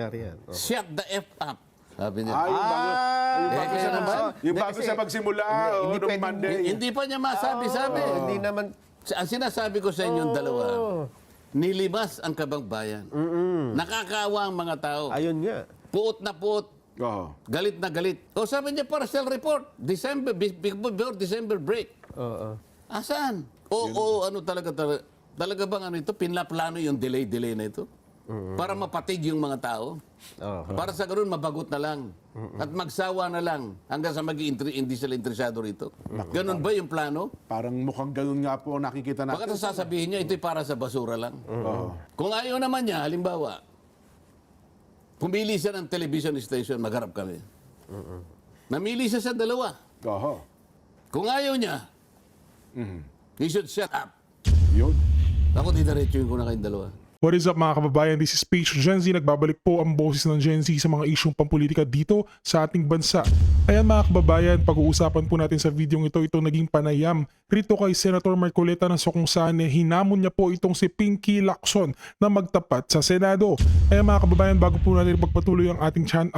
nangyari yan. Oh. Shut the F up. Sabi niya. Yung bago siya magsimula, hindi nung pwedeng- Monday. Hindi pa niya masabi-sabi. Hindi naman... Ang sinasabi ko sa inyong dalawa, nilibas ang kabangbayan. Nakakaawa ang mga tao. Ayun nga. Puot na puot. Oo. Galit na galit. O sabi niya, partial report. December, before December break. Oo. Asaan? O ano talaga bang ano ito? Pinlaplano yung delay na ito? Para mapatig yung mga tao? Para sa ganoon, mabagot na lang. At magsawa na lang hanggang sa hindi sila interesado rito. Ganun ba yung plano? Parang mukhang ganun nga po ang nakikita natin. Baka sasabihin niya, ito'y para sa basura lang. Oo. Kung ayaw naman niya, halimbawa, pumili siya ng television station, magharap kami. Namili siya sa dalawa. Oo. Kung ayaw niya, he should shut up. Yun. Ako didiretsuhin ko na kayong dalawa. What is up mga kababayan? This is Page Gen Z. Nagbabalik po ang boses ng Gen Z sa mga isyong pampolitika dito sa ating bansa. Ayan mga kababayan, pag-uusapan po natin sa video ito, naging panayam rito kay Senator Marcoleta na kung saan hinamon niya po itong si Pinky Lacson na magtapat sa Senado. Ayan mga kababayan, bago po natin pagpatuloy ang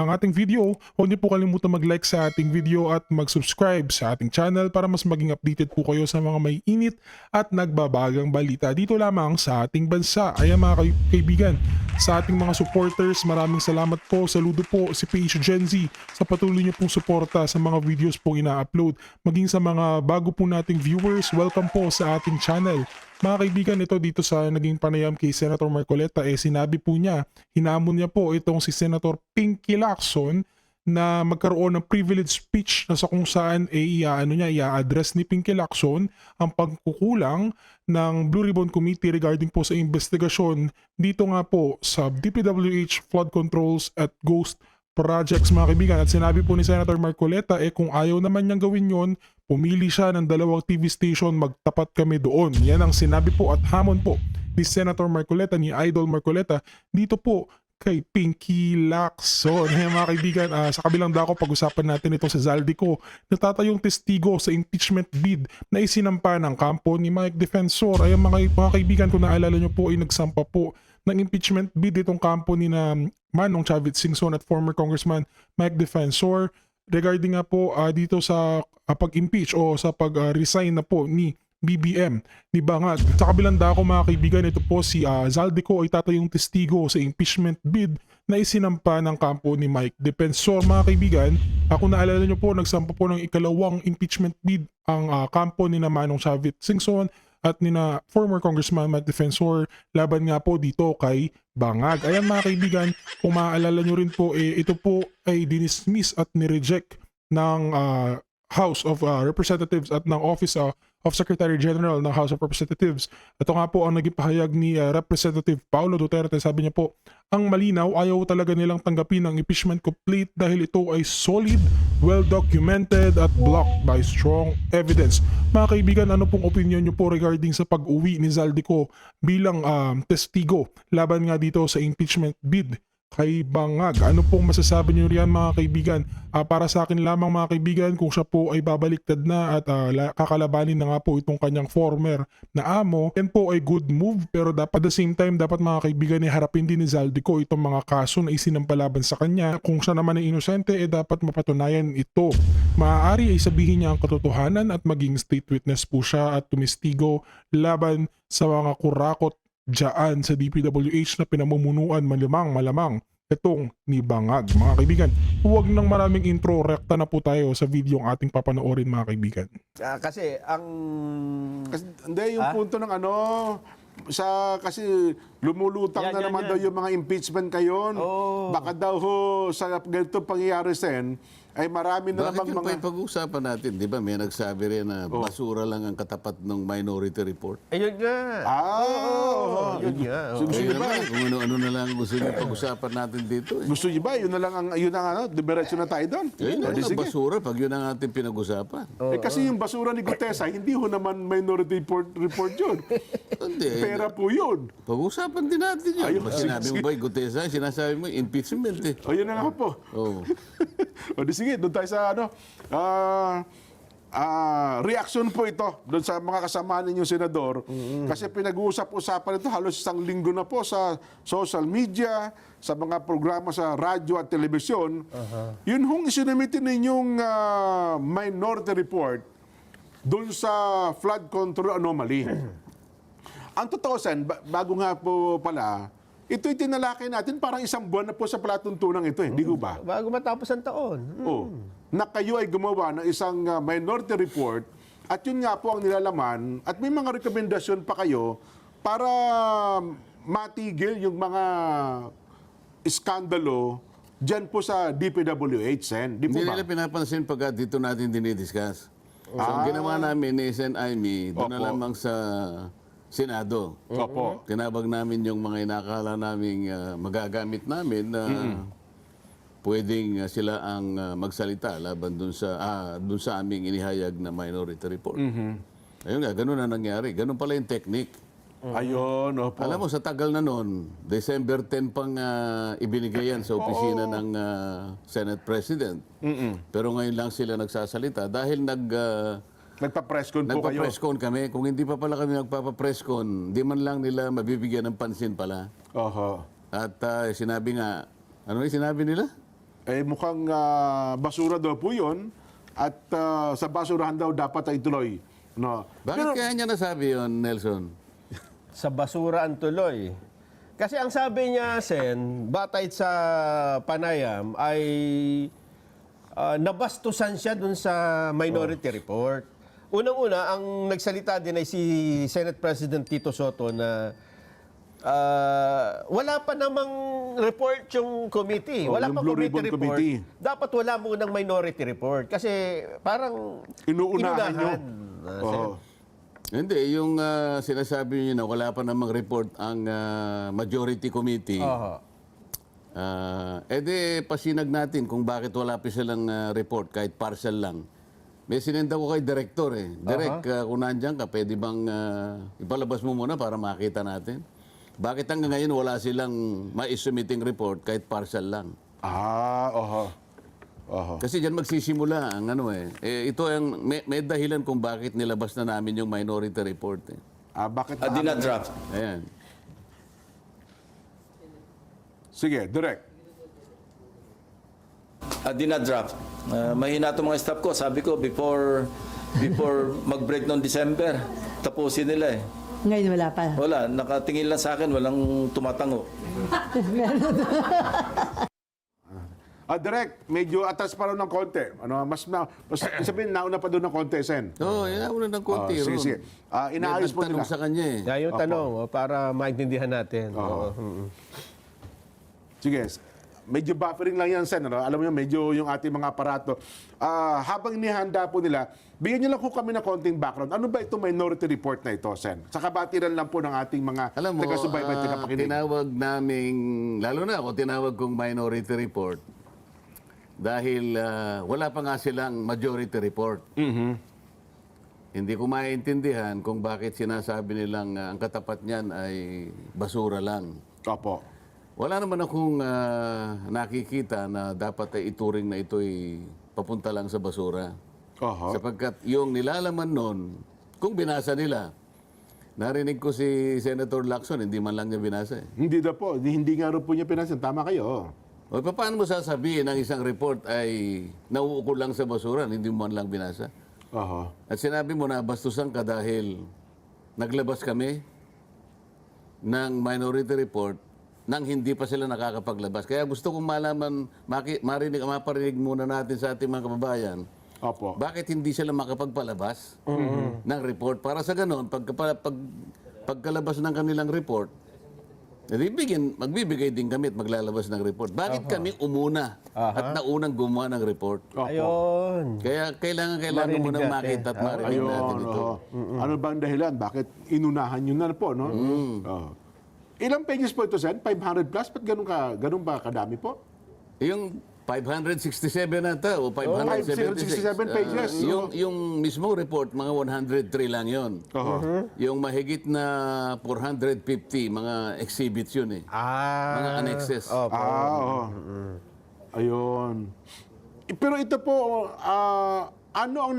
ating video, huwag niyo po kalimutan mag-like sa ating video at mag-subscribe sa ating channel para mas maging updated po kayo sa mga may init at nagbabagang balita dito lamang sa ating bansa. Ayan mga kaibigan, sa ating mga supporters, maraming salamat po. Saludo po si Page Gen Z sa patuloy niyo pong suporta sa mga videos pong ina-upload. Maging sa mga bago po nating viewers, welcome po sa ating channel. Mga kaibigan, ito dito sa naging panayam kay Senator Marcoleta, sinabi po niya, hinamon niya po itong si Senator Pinky Lacson na magkaroon ng privilege speech na sa kung saan i-address ni Pinky Lacson ang pagkukulang ng Blue Ribbon Committee regarding po sa investigasyon dito nga po sa DPWH flood controls at ghost projects mga kaibigan. At sinabi po ni Senator Marcoleta kung ayaw naman niyang gawin yon, pumili siya ng dalawang TV station, magtapat kami doon. Yan ang sinabi po at hamon po ni Senator Marcoleta, ni Idol Marcoleta dito po kay Pinky Lacson. Hey, mga kaibigan, sa kabilang dako pag-usapan natin ito sa Zaldico. Natatayong testigo sa impeachment bid na isinampa ng kampo ni Mike Defensor. Ayan mga kaibigan, kung naalala nyo po ay nagsampa po ng impeachment bid itong kampo ni na Manong Chavit Singson at former Congressman Mike Defensor regarding nga po dito sa pag-impeach o sa pag-resign na po ni BBM ni Bangag. Sa kabilang dako mga kaibigan, ito po si Zaldico ay tatayong testigo sa impeachment bid na isinampa ng kampo ni Mike Defensor. Mga kaibigan, kung naalala nyo po, nagsampa po ng ikalawang impeachment bid ang kampo ni na Manong Chavit Singson at ni na former Congressman Mike Defensor laban nga po dito kay Bangag. Ayan mga kaibigan, kung maaalala nyo rin po, ito po ay dinismiss at nireject ng House of Representatives at ng Office of Secretary General ng House of Representatives. Ito nga po ang naging pahayag ni Representative Paulo Duterte. Sabi niya po, ang malinaw, ayaw talaga nilang tanggapin ang impeachment complete dahil ito ay solid, well-documented at blocked by strong evidence. Mga kaibigan, ano pong opinion niyo po regarding sa pag-uwi ni Zaldico bilang testigo laban nga dito sa impeachment bid kay Bangag? Ano pong masasabi niyo riyan mga kaibigan? Para sa akin lamang mga kaibigan, kung siya po ay babaliktad na at kakalabanin na nga po itong kanyang former na amo, yan po ay good move, pero dapat at the same time, dapat mga kaibigan harapin din ni Zaldico itong mga kaso na isinampalaban sa kanya. Kung siya naman ay inosente, dapat mapatunayan ito. Maaari ay sabihin niya ang katotohanan at maging state witness po siya at tumistigo laban sa mga kurakot dyan sa DPWH na pinamumunuan malamang itong ni Bangag. Mga kaibigan, huwag nang maraming intro, rekta na po tayo sa video ang ating papanoorin mga kaibigan. Kasi ang... Hindi, yung punto ng kasi lumulutang na naman daw yung mga impeachment kayon. Baka daw sa ganito pangyayari sen, ay marami na Bakit namang yung pag-uusapan natin? Di ba may nagsabi rin na basura lang ang katapat ng minority report? Ayun nga. Yun nga. Gusto niyo ba? Kung ano-ano na lang gusto niyo pag-usapan natin dito. Gusto niyo ba? Yun na lang diretso na tayo doon. Yun Di, ang sige. basura pag yun ang ating pinag-usapan. Kasi yung basura ni Gutesa, hindi ho naman minority report yun. Hindi. Pera po yun. Pag-usapan din natin yun. Ayun, Mas sinabi mo ba yung Gutesa? Sinasabi mo impeachment O yun na nga po. Oh. O di sige, doon tayo sa reaksyon po ito doon sa mga kasama ninyong senador. Kasi pinag-uusap-usapan ito halos isang linggo na po sa social media, sa mga programa sa radyo at telebisyon. Yun hong isinamitin ninyong minority report doon sa flood control anomaly. Ang totoo, Sen, bago nga po pala, ito'y tinalakay natin parang isang buwan na po sa palatuntunan ito, hindi ko ba? Bago matapos ang taon. Oh, na kayo ay gumawa ng isang minority report at yun nga po ang nilalaman at may mga rekomendasyon pa kayo para matigil yung mga iskandalo dyan po sa DPWH, Sen. Di po Hindi ba? nila pinapansin pagka dito natin dinidiscuss. So, ang ginawa namin ni SNIME, doon na Opo. lamang sa Senado. Opo. Tinawag namin yung mga inakala naming magagamit namin na pwedeng sila ang magsalita laban dun sa aming inihayag na minority report. Ayun nga, ganun na nangyari. Ganun pala yung technique. Ayun, opo. Alam mo, sa tagal na noon, December 10 pang ibinigay yan sa opisina ng Senate President. Pero ngayon lang sila nagsasalita dahil Nagpa-press-con po kayo. nagpa-presscon kami. Kung hindi pa pala kami nagpapa-presscon, di man lang nila mabibigyan ng pansin pala. Oho. At sinabi nga, ano yung sinabi nila? Eh, mukhang basura daw po yun at sa basurahan daw dapat ay tuloy. No. Bakit kaya niya nasabi yun, Nelson? Sa basura ang tuloy. Kasi ang sabi niya, Sen, batay sa panayam, ay nabastusan siya dun sa minority report. Unang-una, ang nagsalita din ay si Senate President Tito Soto na wala pa namang report yung committee. Oh, Wala yung pa Blue committee Ribbon report. Committee. Dapat wala munang minority report. Kasi parang Inuunahan nyo. Sen. Oo. Hindi, yung sinasabi niyo na wala pa namang report ang majority committee. Oho. Edi pasinag natin kung bakit wala pa silang report kahit partial lang. May sinenda ko kay director eh. Direk, kung nandiyan ka, pwede bang ipalabas mo muna para makita natin? Bakit hanggang ngayon wala silang ma-submitting report kahit partial lang? Oho. Oho. Kasi diyan magsisimula ang ano eh. Ito ang may dahilan kung bakit nilabas na namin yung minority report eh. Bakit Dina-draft. Ayan. Sige, direct. Dina-draft. Mahina itong mga staff ko. Sabi ko, before mag-break noong December, tapusin nila eh. Ngayon wala pa. Wala, nakatingin lang sa akin, walang tumatango. Direct, medyo atas pa rin ng konti. Ano, mas sabihin, nauna pa doon ng konti, Sen. Oo, inauna ng konti. Sige, Ron. sige. Inaayos po May nagtanong nila. sa kanya eh. Yan yung tanong, para maintindihan natin. Oo. Sige, medyo buffering lang yan, Sen. Ano? Alam mo yun, medyo yung ating mga aparato. Habang inihanda po nila, bigyan niyo lang po kami ng konting background. Ano ba itong minority report na ito, Sen? Sa kabatiran lang po ng ating mga Alam mo, taga-subaybay, taga-pakinig. tinawag naming, lalo na ako, tinawag kong minority report dahil wala pa nga silang majority report. Hindi ko maintindihan kung bakit sinasabi nilang ang katapat niyan ay basura lang. Opo. Wala naman akong nakikita na dapat ay ituring na ito'y papunta lang sa basura. Oho. Sapagkat yung nilalaman nun, kung binasa nila, narinig ko si Senator Lacson, hindi man lang niya binasa eh. Hindi daw po. Hindi nga rin po niya pinansin. Tama kayo. O paano mo sasabihin ang isang report ay nauukol lang sa basura, hindi mo man lang binasa? Oho. At sinabi mo na bastusan ka dahil naglabas kami ng minority report nang hindi pa sila nakakapaglabas. Kaya gusto kong malaman, maparinig muna natin sa ating mga kababayan, Opo. bakit hindi sila makapagpalabas ng report? Para sa ganon, pagkalabas ng kanilang report, magbibigay din kami at maglalabas ng report. Bakit kami umuna at naunang gumawa ng report? Opo. Ayun. Kaya kailangan Marinig mo nang natin. makita at marinig Ayun. natin ito. Ano ba ang dahilan? Bakit inunahan nyo na po, no? Ilang pages po ito, Sen? 500 plus? Ba't ganun ba kadami po? Yung 567 nata o 576. 567 pages. Yung mismo report, mga 103 lang yon. Yung mahigit na 450, mga exhibits yun eh. Mga annexes. Oo. Ayun. Pero ito po, ano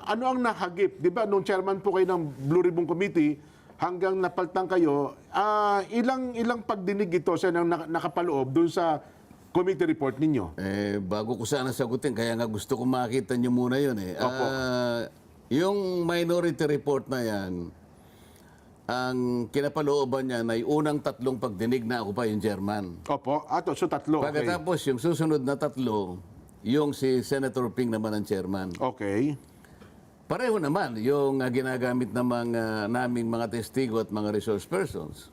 ang nahagip? 'Di ba nung chairman po kayo ng Blue Ribbon Committee hanggang napaltang kayo, ilang pagdinig ito sa nakapaloob dun sa committee report ninyo? Bago ko sana sagutin, kaya nga gusto ko makita nyo muna yun eh. Opo. Yung minority report na yan, ang kinapalooban niya ay unang 3 pagdinig na ako pa yung chairman. Opo. So tatlo. Okay. Pagkatapos yung susunod na 3, yung si Senator Ping naman ang chairman. Okay. Pareho naman yung ginagamit ng naming mga testigo at mga resource persons.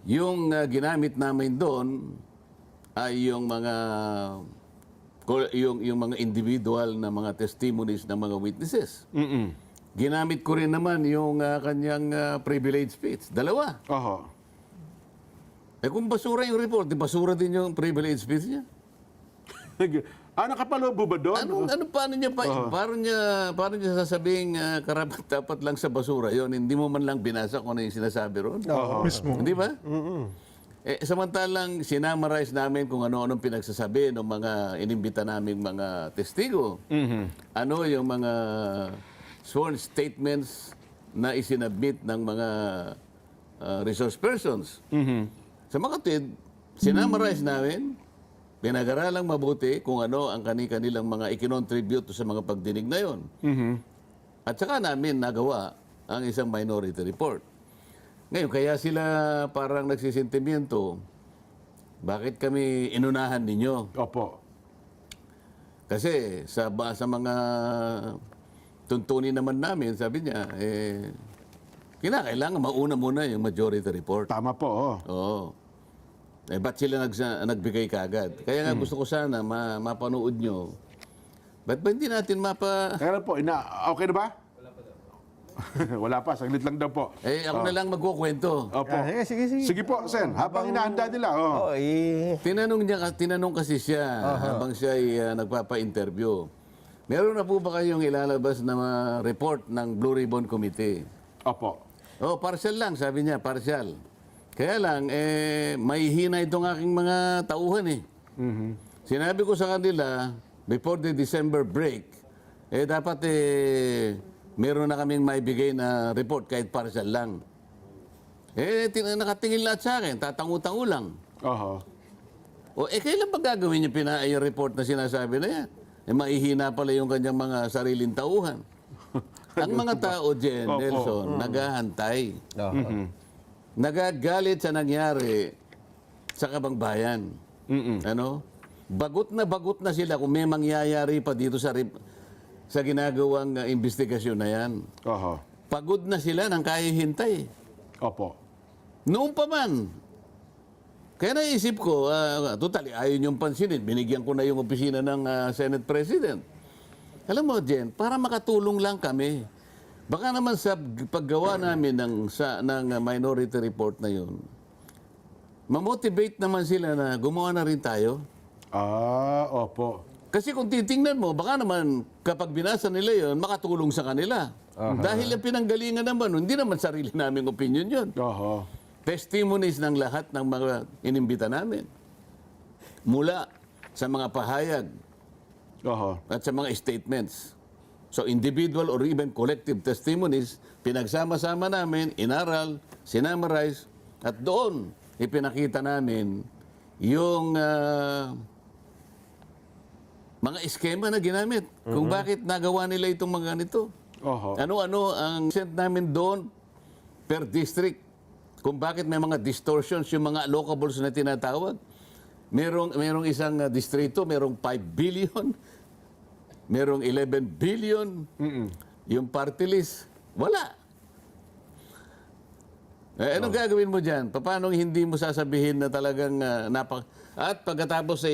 Yung ginamit namin doon ay yung mga individual na mga testimonies ng mga witnesses. Ginamit ko rin naman yung kanyang privilege speech. 2. Oho. Kung basura yung report, di basura din yung privilege speech niya. Nakapaloob ba doon? Paano niya pa? Paano niya sasabing karapat dapat lang sa basura yon? Hindi mo man lang binasa kung ano yung sinasabi ron. Mismo. Hindi ba? Samantalang sinamarize namin kung ano-anong pinagsasabi ng mga inimbita naming mga testigo. Ano yung mga sworn statements na isinabit ng mga resource persons. Sa mga tid, sinamarize namin, pinag-aralang mabuti kung ano ang kanilang mga ikinontribute sa mga pagdinig na yon. At saka namin nagawa ang isang minority report. Ngayon, kaya sila parang nagsisentimiento, bakit kami inunahan ninyo? Opo. Kasi sa mga tuntunin naman namin, sabi niya, kinakailangan mauna muna yung majority report. Tama po. Oo. Ba't sila nagbigay kagad? Kaya nga gusto ko sana mapanood nyo. Ba't ba hindi natin Kaya po, okay na ba? Wala pa, saglit lang daw po. ako na lang magkukwento. Opo. Sige. Sige po, Sen. Habang inahanda nila. Tinanong kasi siya habang siya ay nagpapa-interview. Meron na po ba kayong ilalabas na report ng Blue Ribbon Committee? Opo. Partial lang, sabi niya, partial. Kaya lang, may hina itong aking mga tauhan eh. Sinabi ko sa kanila, before the December break, dapat meron na kaming maibigay na report kahit partial lang. Nakatingin lahat sa akin, tatangu-tangu lang. Oho. Kailan ba gagawin yung report na sinasabi na yan? Maihina pala yung kanyang mga sariling tauhan. Ang mga tao, Jen, Nelson, naghahantay. Nagagalit sa nangyari sa Kabangbayan. Ano? Bagot na sila kung may mangyayari pa dito sa ginagawang investigasyon na yan. Oho. Pagod na sila ng kahihintay. Opo. Noon pa man. Kaya naisip ko, totally, ayaw niyong pansinin. Binigyan ko na yung opisina ng Senate President. Alam mo, Jen, para makatulong lang kami. Baka naman sa paggawa namin ng minority report na yun, mamotivate naman sila na gumawa na rin tayo. Opo. Kasi kung titingnan mo, baka naman kapag binasa nila yun, makatulong sa kanila. Dahil ang pinanggalingan naman, hindi naman sarili naming opinion yun. Oho. Testimonies ng lahat ng mga inimbita namin. Mula sa mga pahayag Oho. at sa mga statements. So individual or even collective testimonies, pinagsama-sama namin, inaral, sinamarize, at doon ipinakita namin yung mga eskema na ginamit. Kung bakit nagawa nila itong mga ganito. Oho. Ano-ano ang sent namin doon per district. Kung bakit may mga distortions, yung mga allocables na tinatawag. Merong isang distrito, merong 5 billion, merong 11 billion, yung party list, wala. Anong gagawin mo dyan? Paano hindi mo sasabihin na talagang At pagkatapos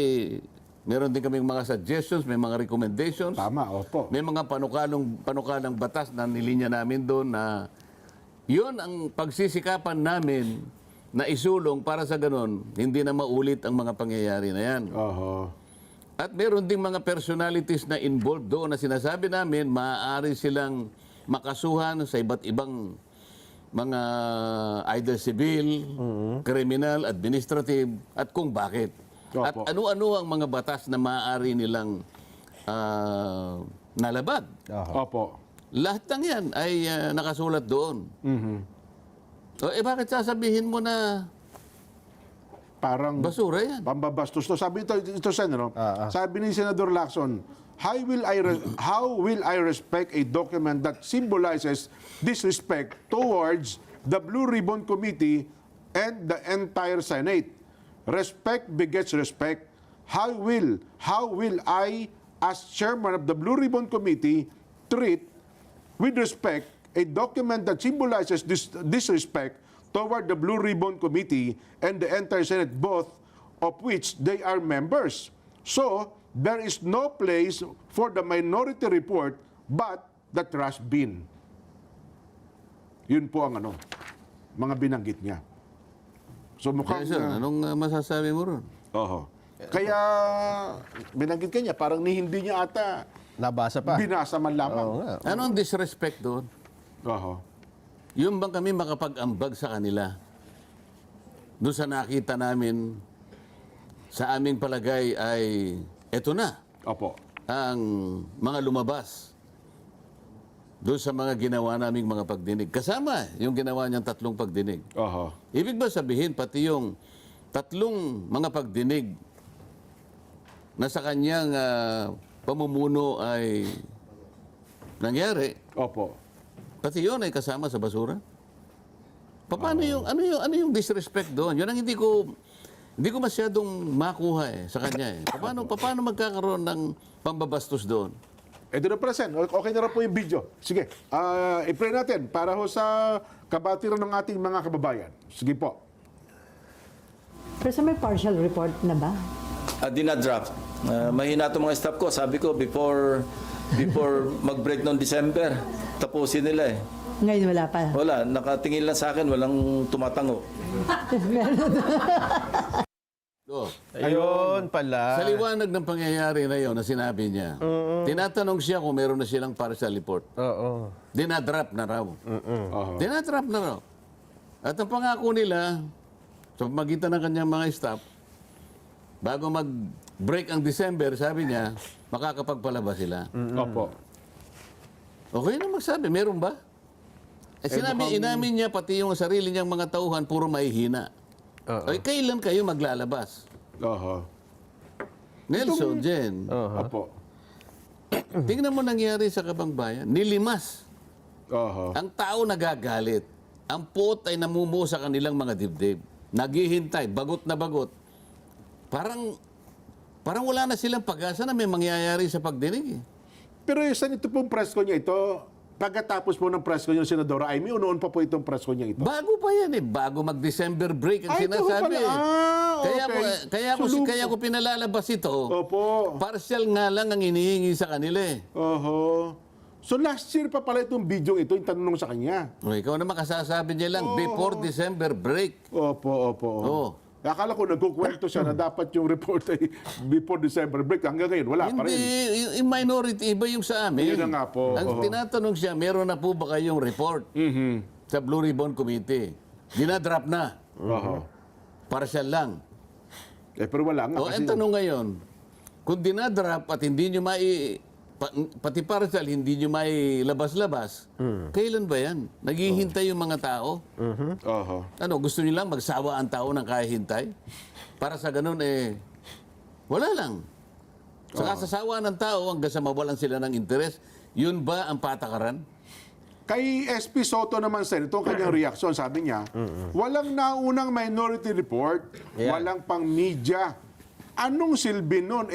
meron din kaming mga suggestions, may mga recommendations. Tama, opo. May mga panukalang batas na nilinya namin doon na yun ang pagsisikapan namin na isulong para sa ganun, hindi na maulit ang mga pangyayari na yan. Oho. At meron ding mga personalities na involved doon na sinasabi namin maaari silang makasuhan sa iba't ibang mga either civil, criminal, administrative, at kung bakit. Opo. At ano-ano ang mga batas na maaari nilang nalabag. Opo. Lahat ng yan ay nakasulat doon. O, bakit sasabihin mo na Parang basura yan? pambabastos to. Sabi ito Sen, sabi ni Senador Lacson, how will I respect a document that symbolizes disrespect towards the Blue Ribbon Committee and the entire Senate? Respect begets respect. How will I, as chairman of the Blue Ribbon Committee, treat with respect a document that symbolizes disrespect toward the Blue Ribbon Committee and the entire Senate, both of which they are members? So, there is no place for the minority report but the trash bin. Yun po ang mga binanggit niya. So mukhang... Jason, anong masasabi mo ron? Oho. Kaya binanggit ka niya, parang hindi niya ata Nabasa pa. binasa man lamang. Oo nga. Anong disrespect doon? Oho. Yung bang kami makapag-ambag sa kanila? Doon sa nakita namin, sa aming palagay ay, eto na, Opo. ang mga lumabas doon sa mga ginawa naming mga pagdinig. Kasama yung ginawa niyang 3 pagdinig. Oho. Ibig ba sabihin, pati yung 3 mga pagdinig na sa kanyang pamumuno ay nangyari, Opo. pati yun ay kasama sa basura? Paano ano yung disrespect doon? Yun ang hindi ko masyadong makuha sa kanya. Paano magkakaroon ng pambabastos doon? Ito na pala, Sen. Okay na rin po yung video. Sige. I-play natin para ho sa kabatiran ng ating mga kababayan. Sige po. Pero sa may partial report na ba? Dinadraft. Mahina itong mga staff ko. Sabi ko, before mag-break noong December, tapusin nila eh. Ngayon wala pa. Wala, nakatingin lang sa akin, walang tumatango. So, Ayun pala. sa liwanag ng pangyayari na yun na sinabi niya, tinatanong siya kung meron na silang partial report. Oo. Dinadraft na raw. Oho. Dinadraft na raw. At ang pangako nila, sa pamagitan ng kanyang mga staff, bago mag-break ang December, sabi niya, makakapagpalabas sila. Opo. Okay na magsabi, meron ba? Inamin niya pati yung sarili niyang mga tauhan, puro mahihina. Ay, kailan kayo maglalabas? Oho. Nelson, Jen, Opo. tingnan mo nangyari sa Kabangbayan. Nilimas. Oho. Ang tao nagagalit. Ang pot ay namumuo sa kanilang mga dibdib. Naghihintay, bagot na bagot. Parang wala na silang pag-asa na may mangyayari sa pagdinig. Pero saan ito pong press ko niya ito? Pagkatapos po ng press ko niya, Senadora Amy, noon pa po itong press ko niya ito? Bago pa yan eh. Bago mag-December break ang Ay, ito ho sinasabi. pala. Kaya ko pinalalabas ito. Opo. Partial nga lang ang inihingi sa kanila eh. Oho. So last year pa pala itong video ito, yung tanong sa kanya. O, ikaw naman kasasabi niya lang, before December break. Opo. Oo. Akala ko nagkukwento siya na dapat yung report ay before December break. Hanggang ngayon, wala pa Hindi, rin. yung minority, iba yung sa amin. Yun na nga po. Ang Oo. tinatanong siya, meron na po ba kayong report sa Blue Ribbon Committee? Dinadrop na. Oho. Partial lang. Pero wala nga. O, ang tanong ngayon, kung dinadrop at hindi nyo pati partial, hindi nyo may labas-labas, kailan ba yan? Naghihintay yung mga tao? Oho. Ano, gusto nyo lang magsawa ang tao ng kahihintay? Para sa ganun, wala lang. Sa kasasawa ng tao, hanggang sa mawalan sila ng interes, yun ba ang patakaran? Kay SP Soto naman, Sen, itong kanyang reaksyon, sabi niya, walang naunang minority report, walang pang media. Anong silbi nun?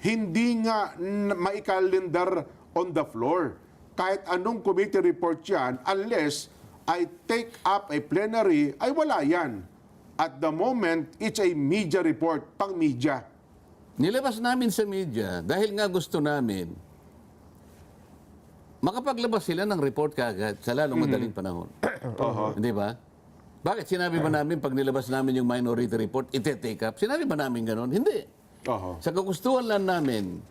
Hindi nga maikalendar on the floor. Kahit anong committee report yan, unless I take up a plenary, ay wala yan. At the moment, it's a media report, pang media. Nilabas namin sa media dahil nga gusto namin makapaglabas sila ng report kaagad sa lalong madaling panahon. Hindi ba? Bakit sinabi ba namin pag nilabas namin yung minority report, ite-take up? Sinabi ba namin gano'n? Hindi. Oho. Sa kagustuhan lang namin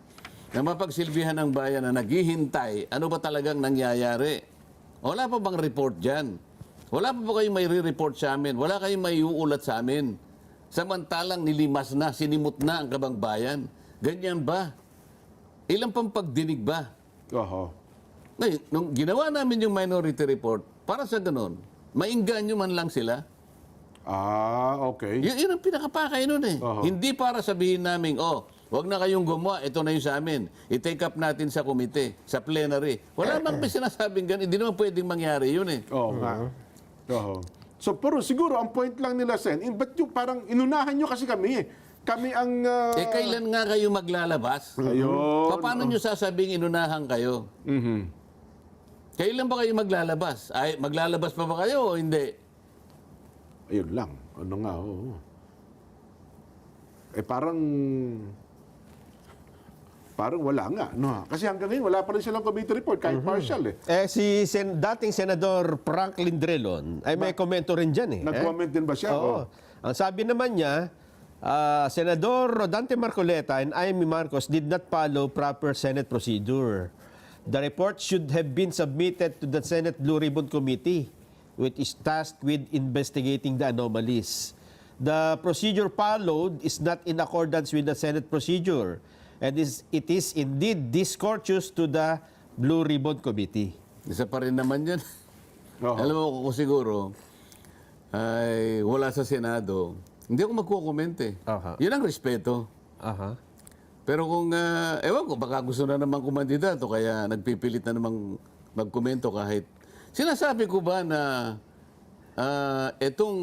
na mapagsilbihan ng bayan na naghihintay, ano ba talagang nangyayari? Wala pa bang report dyan? Wala pa ba kayong may re-report sa amin? Wala kayong may uulat sa amin? Samantalang nilimas na, sinimot na ang Kabangbayan. Ganyan ba? Ilang pang pagdinig ba Oho. Ngayon, nung ginawa namin yung minority report, para sa ganun, maingganyo man lang sila. Okay. Yun ang pinakapakay nun eh. Oho. Hindi para sabihin namin, wag na kayong gumawa, ito na yung sa amin. I-take up natin sa komite, sa plenary. Wala mang may sinasabing ganun. Hindi naman pwedeng mangyari yun eh. Oo nga. Oho. So, pero siguro, ang point lang nila, Sen, ba't yung parang inunahan nyo kasi kami eh. Kami ang... Kailan nga kayo maglalabas? Ayun. Paano nyo sasabing inunahan kayo? Kailan ba kayo maglalabas? Ay, maglalabas pa ba kayo o hindi? Ayun lang. Ano nga, oo. Parang wala nga. No? Kasi hanggang ngayon, wala pa rin silang committee report, kahit partial eh. Si dating Senador Franklin Drilon ay may komento rin dyan eh. Nag-comment din ba siya? Oo. Ang sabi naman niya, Senador Rodante Marcoleta and Amy Marcos did not follow proper Senate procedure. The report should have been submitted to the Senate Blue Ribbon Committee, which is tasked with investigating the anomalies. The procedure followed is not in accordance with the Senate procedure, and it is indeed discourteous to the Blue Ribbon Committee. Isa pa rin naman yan. Oo. Alam mo kung siguro, ay wala sa Senado, hindi ako magkukomment eh. Aha. Yun ang respeto. Aha. Pero kung, ewan ko, baka gusto na naman kumandidato, kaya nagpipilit na namang magkomento kahit. Sinasabi ko ba na itong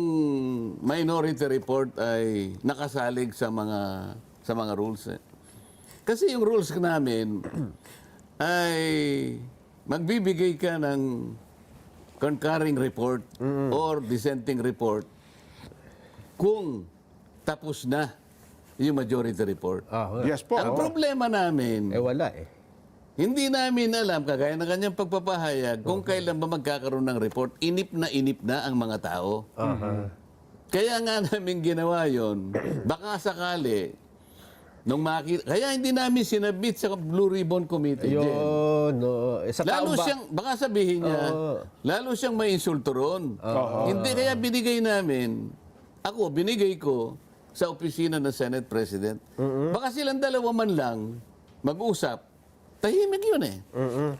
minority report ay nakasalig sa mga rules eh. Kasi yung rules namin ay magbibigay ka ng concurring report or dissenting report kung tapos na yung majority report. Yes po. Ang problema namin, Wala eh. hindi namin alam, kagaya ng kanyang pagpapahayag, kung kailan ba magkakaroon ng report. Inip na ang mga tao. Kaya nga namin ginawa yon. Baka sakali, kaya hindi namin sinabit sa Blue Ribbon Committee. Jen. Yun, no. Sa Lalo tao ba? siyang, baka sabihin niya, lalo siyang may insulto ron. Hindi, kaya binigay namin, binigay ko sa opisina ng Senate President. Baka silang dalawa man lang mag-usap, tahimik yun eh.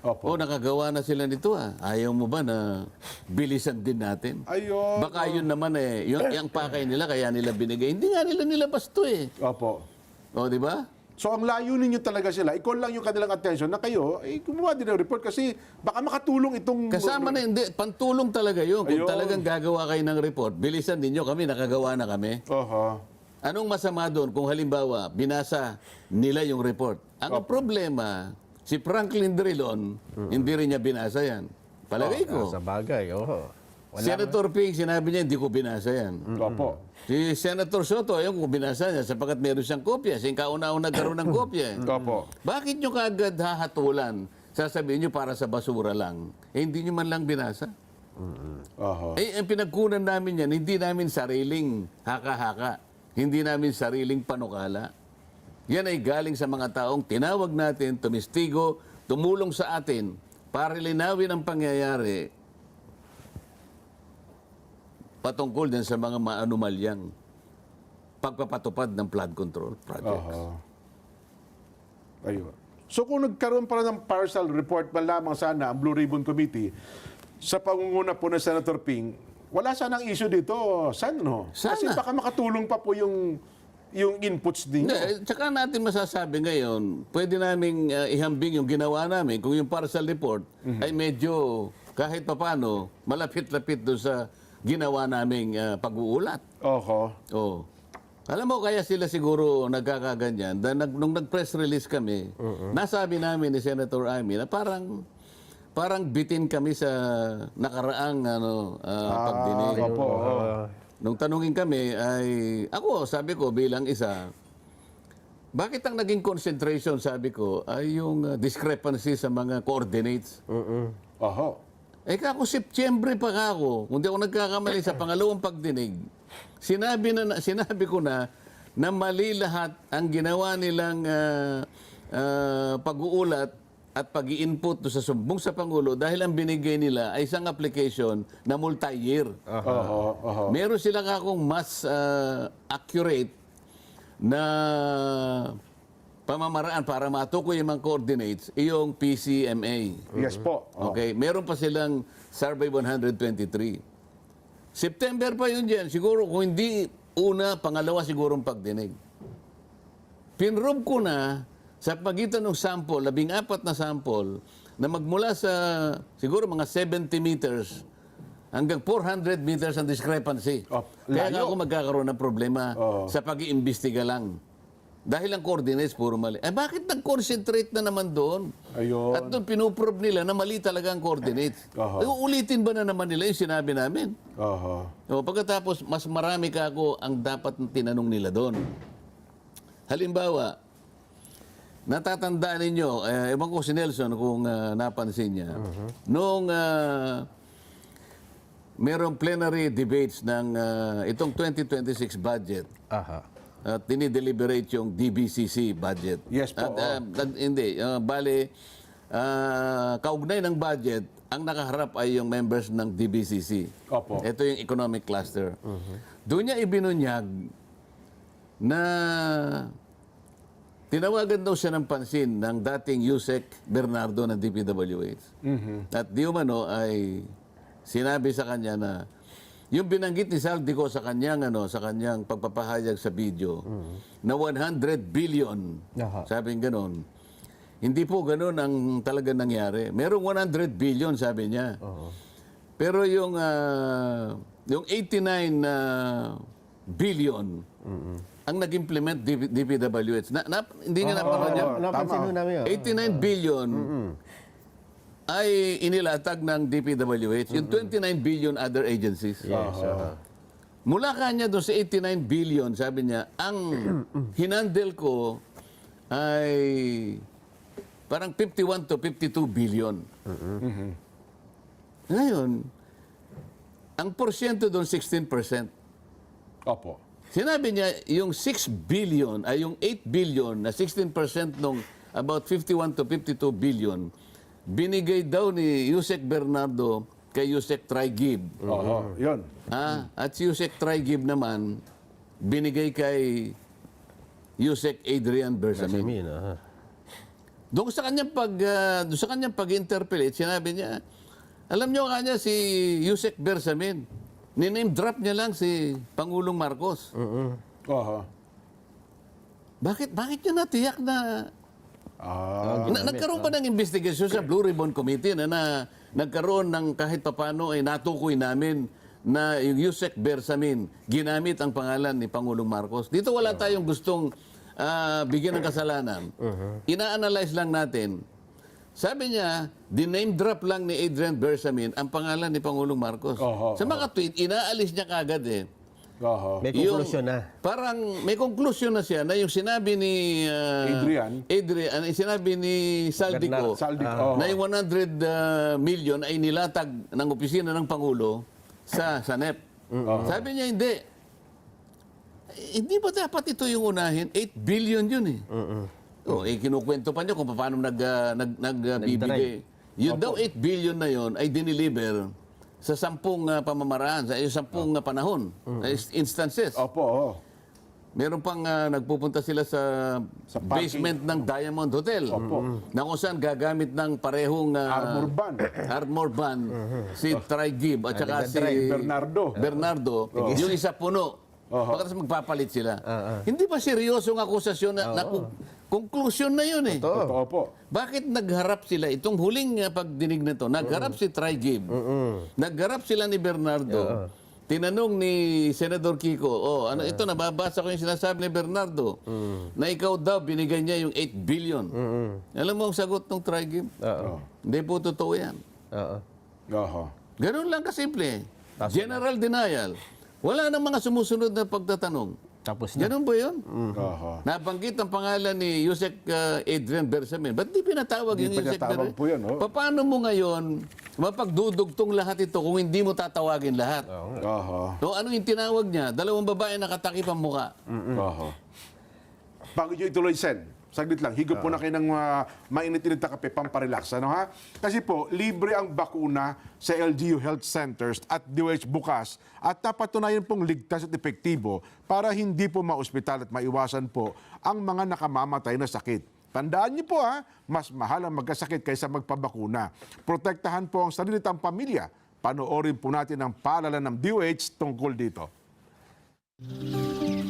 Opo. Nakagawa na sila nito ah. Ayaw mo ba na bilisan din natin? Ayun. Baka yun naman eh, yung pakay nila, kaya nila binigay. Hindi nga nila nilabas to eh. Opo. Di ba? So ang layunin nyo talaga sila, i-call lang yung kanilang attention na kayo, gumawa din ng report kasi baka makatulong itong... Kasama na, hindi, pantulong talaga yun. Kung Ayun. talagang gagawa kayo ng report, bilisan ninyo kami, nakagawa na kami. Oho. Anong masama doon kung halimbawa, binasa nila yung report? Ang problema, si Franklin Drilon, hindi rin niya binasa yan. Palagay ko. Sa bagay, oo. Senator Ping, sinabi niya, hindi ko binasa yan. Opo. Si Senator Soto, ayaw ko binasa niya sapagkat meron siyang kopya. Siyang kauna-una nagkaroon ng kopya. Opo. Bakit nyo kaagad hahatulan? Sasabihin nyo para sa basura lang. Hindi nyo man lang binasa. Oho. Ang pinagkunan namin yan, hindi namin sariling haka-haka. Hindi namin sariling panukala. Yan ay galing sa mga taong tinawag natin, tumistigo, tumulong sa atin para linawin ang pangyayari patungkol din sa mga maanumalyang pagpapatupad ng flood control projects. Oho. Ayun. So kung nagkaroon pa ng partial report man lamang sana ang Blue Ribbon Committee sa pangunguna po ng Senator Ping, wala sanang issue dito, Sen, no? Sana. Kasi baka makatulong pa po yung inputs ninyo. Hindi, tsaka natin masasabi ngayon, pwede naming ihambing yung ginawa namin kung yung partial report ay medyo kahit papano malapit-lapit doon sa ginawa naming pag-uulat. Oho. Oh. Alam mo, kaya sila siguro nagkakaganyan. Nung nag-press release kami, nasabi namin ni Senator Amy na parang bitin kami sa nakaraang pagdinig. Opo. Nung tanungin kami ay, sabi ko bilang isa, bakit ang naging concentration, sabi ko, ay yung discrepancy sa mga coordinates? Oho. Kako Septyembre pa ako, kung di ako nagkakamali sa pangalawang pagdinig, sinabi ko na mali lahat ang ginawa nilang pag-uulat at pag-i-input sa sumbong sa Pangulo dahil ang binigay nila ay isang application na multi-year. Oho. Meron sila kakong mas accurate na pamamaraan para matukoy yung mga coordinates, yung PCMA. Yes po. Okay, meron pa silang Survey 123. September pa yun dyan. Siguro kung hindi una, pangalawa sigurong pagdinig. Pinrob ko na sa pagitan ng sample, 14 na sample, na magmula sa siguro mga 70 meters hanggang 400 meters ang discrepancy. Kaya nga ako magkakaroon ng problema sa pag-iimbestiga lang. Dahil ang coordinates puro mali. Bakit nag-concentrate na naman doon? Ayun. At doon pinuprove nila na mali talaga ang coordinates. Uulitin ba na naman nila yung sinabi namin? Pagkatapos, mas marami ka ako ang dapat tinanong nila doon. Halimbawa, natatandaan ninyo, ewan ko si Nelson kung napansin niya, noong merong plenary debates ng itong 2026 budget, at dinideliberate yung DBCC budget. Yes po. Hindi. Bale, kaugnay ng budget, ang nakaharap ay yung members ng DBCC. Opo. Ito yung economic cluster. Doon niya ibinunyag na tinawagan daw siya ng pansin ng dating Yusek Bernardo ng DPWH. At di umano ay sinabi sa kanya na yung binanggit ni Saldico sa kanyang pagpapahayag sa video na 100 billion. Sabi gano'n. Hindi po gano'n ang talaga nangyari. Merong 100 billion sabi niya. Pero yung 89 billion ang nag-implement DPWH. Hindi nga napanood niya. Napansin mo namin yun. 89 billion ay inilatag ng DPWH. Yung 29 billion other agencies. Mula kanya doon sa 89 billion, sabi niya, ang hinandle ko ay parang 51 to 52 billion. Ngayon, ang porsyento doon 16%. Opo. Sinabi niya, yung 6 billion, ay yung 8 billion na 16% nung about 51 to 52 billion, binigay daw ni Yusek Bernardo kay Yusek Traigib. Yun. At si Yusek Traigib naman, binigay kay Yusek Adrian Bersamin. Doon sa kanyang pag-interpellate, sinabi niya, alam niyo kanya si Yusek Bersamin, niname drop niya lang si Pangulong Marcos. Bakit niya natiyak na nagkaroon pa ng investigasyon sa Blue Ribbon Committee na nagkaroon ng kahit papano ay natukoy namin na yung Yusek Bersamin ginamit ang pangalan ni Pangulong Marcos. Dito wala tayong gustong bigyan ng kasalanan. Ina-analyze lang natin. Sabi niya, diname drop lang ni Adrian Bersamin ang pangalan ni Pangulong Marcos. Sa mga tweet, inaalis niya kagad eh. May conclusion na. Parang may conclusion na siya na yung sinabi ni Adrian, sinabi ni Saldico, na yung 100 million ay nilatag ng opisina ng Pangulo sa NEP. Sabi niya, hindi ba dapat ito yung unahin? 8 billion yun eh. Kinukwento pa niya kung paano nagbibigay. Yun daw 8 billion na yun ay diniliver sa 10 pamamaraan, sa 10 panahon, instances. Meron pang nagpupunta sila sa basement ng Diamond Hotel. Na kung saan gagamit ng parehong armor van si Traigib at saka si Bernardo. Yung isa puno. Pagkatapos magpapalit sila. Hindi ba seryosong akusasyon na conclusion na yun eh? Totoo po. Bakit nagharap sila? Itong huling pagdinig na to, nagharap si Traigib. Nagharap sila ni Bernardo. Tinanong ni Senador Kiko, ito, nababasa ko yung sinasabi ni Bernardo, na ikaw daw, binigay niya yung 8 billion. Alam mo ang sagot ng Traigib? Hindi po totoo yan. Ganun lang kasimple. General denial. Wala nang mga sumusunod na pagtatanong. Tapos na. Ganun ba yun? Nabanggit ang pangalan ni Yusek Adrian Bersamin. Ba't di pinatawag yung Yusek Bersamin? Paano mo ngayon mapagdudugtong lahat ito kung hindi mo tatawagin lahat? So, ano yung tinawag niya? 2 babae nakatakip ang mukha. Bago nyo ituloy, Sen, Saglit lang, higop po na kayo ng mainit-init na kape, pamparelax. Ano, ha? Kasi po, libre ang bakuna sa LGU Health Centers at DOH bukas at napatunayan pong ligtas at epektibo para hindi po maospital at maiwasan po ang mga nakamamatay na sakit. Tandaan niyo po mas mahal ang magkasakit kaysa magpabakuna. Protektahan po ang sarili at ang pamilya. Panoorin po natin ang paalala ng DOH tungkol dito.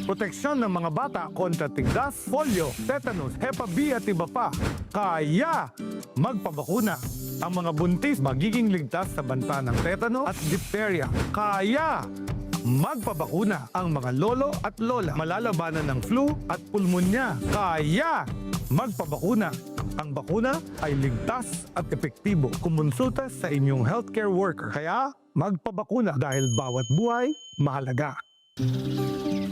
Proteksyon ng mga bata kontra tigdas, polio, tetanus, Hep B at iba pa. Kaya magpabakuna. Ang mga buntis magiging ligtas sa banta ng tetano at diphtheria. Kaya magpabakuna. Ang mga lolo at lola malalabanan ng flu at pulmonya. Kaya magpabakuna. Ang bakuna ay ligtas at epektibo. Kumonsulta sa inyong healthcare worker. Kaya magpabakuna dahil bawat buhay mahalaga.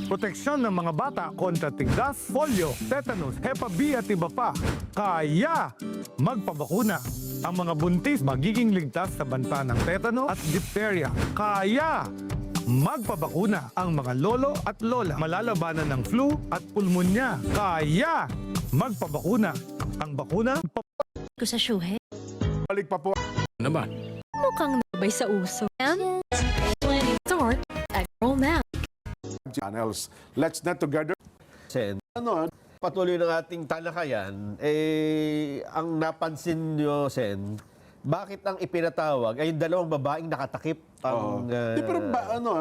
Proteksyon ng mga bata kontra tigdas, polio, tetanus, Hep B at iba pa. Kaya magpabakuna. Ang mga buntis magiging ligtas sa banta ng tetano at diphtheria. Kaya magpabakuna. Ang mga lolo at lola malalabanan ng flu at pulmonya. Kaya magpabakuna. Ang bakuna ko sa syuhe. Balik pa po. Mukhang nabay sa uso. And start at roll now. Channels. Let's Net Together. Sen, Ano, patuloy ng ating talakayan, ang napansin nyo, Sen, bakit ang ipinatawag ay yung dalawang babaeng nakatakip ang... Di, pero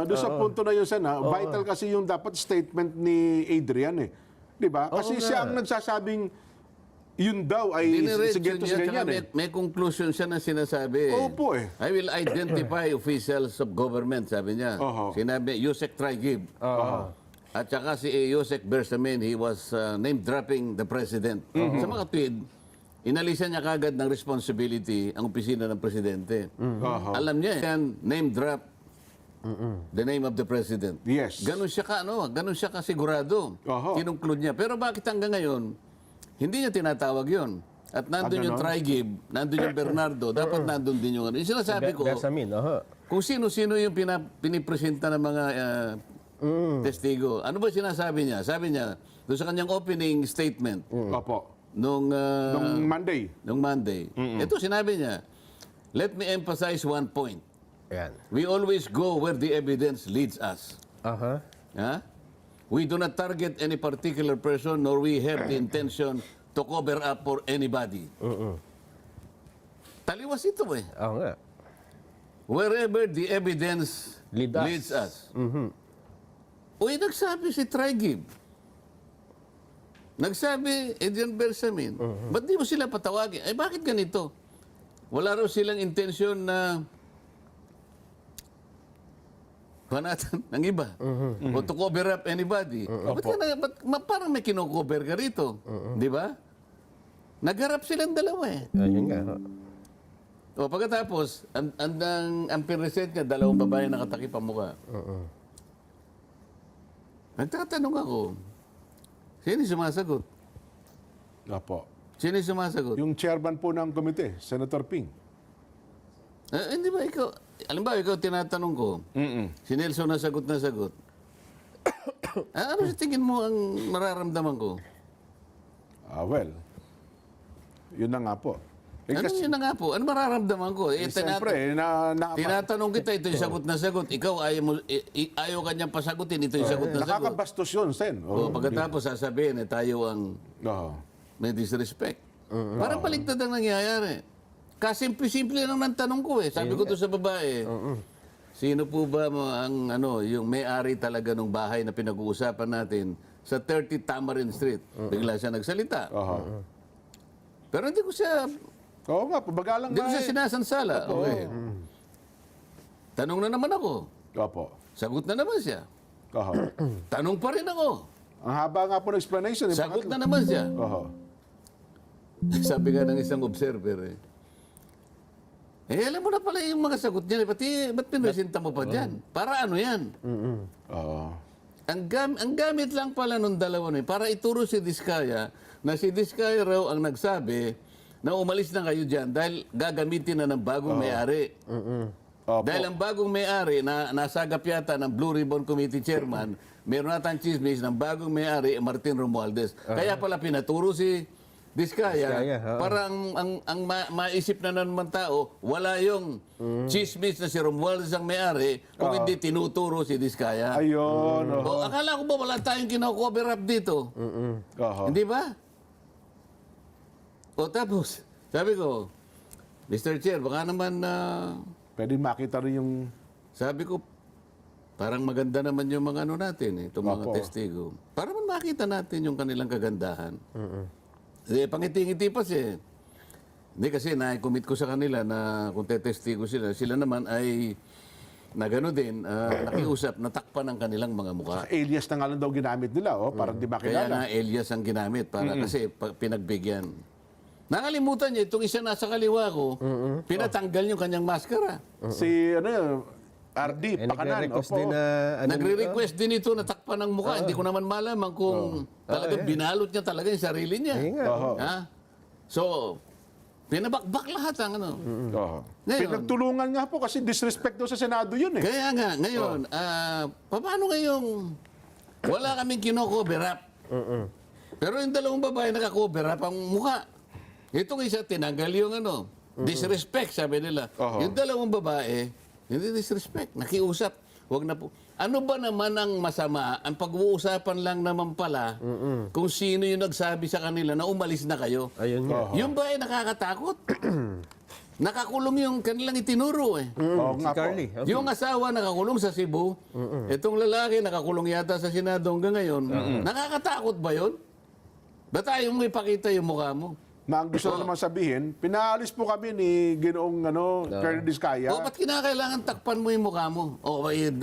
doon sa punto na yun, Sen, vital kasi yung dapat statement ni Adrian, eh. Di ba? Kasi siya ang nagsasabing yun daw ay Diniretso sige to niya, ganyan, tsaka eh. may conclusion siya na sinasabi. Opo, eh. I will identify officials of government, sabi niya. Sinabi, Yusek Traigib. At saka si Yusek Bersamin, he was name-dropping the president. Sa mga tweet, inalisan niya kagad ng responsibility ang opisina ng presidente. Alam niya yan, name-drop the name of the president. Yes. Ganun siya kasigurado. Kinunclude niya. Pero bakit hanggang ngayon, hindi niya tinatawag yon. At nandun yung Traigib, nandun yung Bernardo, dapat nandun din yung ano. Yung sinasabi ko, Bersamin, kung sino-sino yung pinipresenta ng mga testigo. Ano ba sinasabi niya? Sabi niya, doon sa kanyang opening statement, Opo. nung Monday. ito sinabi niya, let me emphasize one point. Ayan. We always go where the evidence leads us. Aha. Ha? We do not target any particular person nor we have the intention to cover up for anybody. Taliwas ito eh. Oo nga. Wherever the evidence leads us. Uy, nagsabi si Traigib. Nagsabi Adrian Bersamin. Ba't di mo sila patawagin? Eh bakit ganito? Wala raw silang intensyon na panatan ng iba. O to cover up anybody. Parang may kinocover ka rito. Di ba? Nagharap silang dalawa eh. Ayun nga. O pagkatapos, ang pinresent niya, dalawang babae nakatakip ang mukha. Nagtatanong ako, sino sumasagot? Opo. Sino sumasagot? Yung chairman po ng komite, Senator Ping. Hindi ba ikaw, alam ba, ikaw tinatanong ko, si Nelson nasagot. Ano sa tingin mo ang mararamdaman ko? Well, yun na nga po. Ano yun na nga po? Ano mararamdaman ko? Siyempre, tinatanong kita, ito yung sagot na sagot. Ikaw, ayaw kanyang pasagutin, ito yung sagot na sagot. nakakabastos yun, Sen. O pagkatapos sasabihin, tayo ang may disrespect. Parang baliktad ang nangyayari. Kasimple-simple lang ng tanong ko eh. Sabi ko to sa babae, sino po ba yung may-ari talaga ng bahay na pinag-uusapan natin sa 30 Tamarin Street? Bigla siya nagsalita. Pero hindi ko siya... Oo nga, pabagalang Hindi ko siya sinasansala. Okay. Tanong na naman ako. Opo. Sagot na naman siya. Tanong pa rin ako. Ang haba nga po ng explanation. Sagot na naman siya. Sabi nga ng isang observer alam mo na pala yung mga sagot niya. Ba't pinresenta mo pa dyan? Para ano yan? Ang gamit lang pala nung dalawa na para ituro si Diskaya na si Diskaya raw ang nagsabi na umalis na kayo dyan dahil gagamitin na ng bagong may-ari. Dahil ang bagong may-ari na nasagap yata ng Blue Ribbon Committee Chairman meron na tayong chismis ng bagong may-ari, Martin Romualdez. Kaya pala pinaturo si Diskaya Diskaya, oo. para ang maisip na naman tao, wala yung chismis na si Romualdez ang may-ari kung hindi tinuturo si Diskaya. Ayun. O, akala ko ba wala tayong kino-cover up dito? Oho. Hindi ba? O tapos, sabi ko, Mr. Chair, baka naman Pwede makita rin yung... sabi ko, parang maganda naman yung mga ano natin, itong mga Opo. testigo. Para man makita natin yung kanilang kagandahan. Pangiti-ngiti pa siya. Hindi kasi na-commit ko sa kanila na kung tetestigo sila, sila naman ay na gano'n din, nakiusap, natakpan ang kanilang mga mukha. Alias na nga lang daw ginamit nila, para di Kaya makilala. na alias ang ginamit para kasi pinagbigyan. Nakalimutan niya, itong isa nasa kaliwa ko, pinatanggal yung kanyang maskara. Si, RD, Pakanan. Nagre-request Opo. din na... ano Nagre-request din ito na takpan ng mukha. Hindi ko naman malaman kung talagang binalot niya talaga yung sarili niya. Eh, nga. Oho. Ha? So, pinabakbak lahat ang ano. Oho. Ngayon- Pinagtulungan nga po kasi disrespect daw sa Senado yun eh. Kaya nga, ngayon, paano ngayong wala kaming kino-cover up? Pero yung dalawang babae naka-cover up ang mukha. Itong isa, tinanggal yung ano, disrespect, sabi nila. Oho. Yung dalawang babae, hindi disrespect, nakiusap. Wag na po. Ano ba naman ang masama? Ang pag-uusapan lang naman pala kung sino yung nagsabi sa kanila na umalis na kayo. Ayun nga. Yung ba ay nakakatakot? Nakakulong yung kanilang itinuro eh. Oo Si nga po. Carly. Yung asawa nakakulong sa Cebu, itong lalaki nakakulong yata sa Senado hanggang ngayon. Nakakatakot ba yun? Ba't ayaw mo ipakita yung mukha mo? Na ang gusto na naman sabihin, pinaalis po kami ni Ginoong Colonel Diskaya. O ba't kinakailangan takpan mo yung mukha mo? O with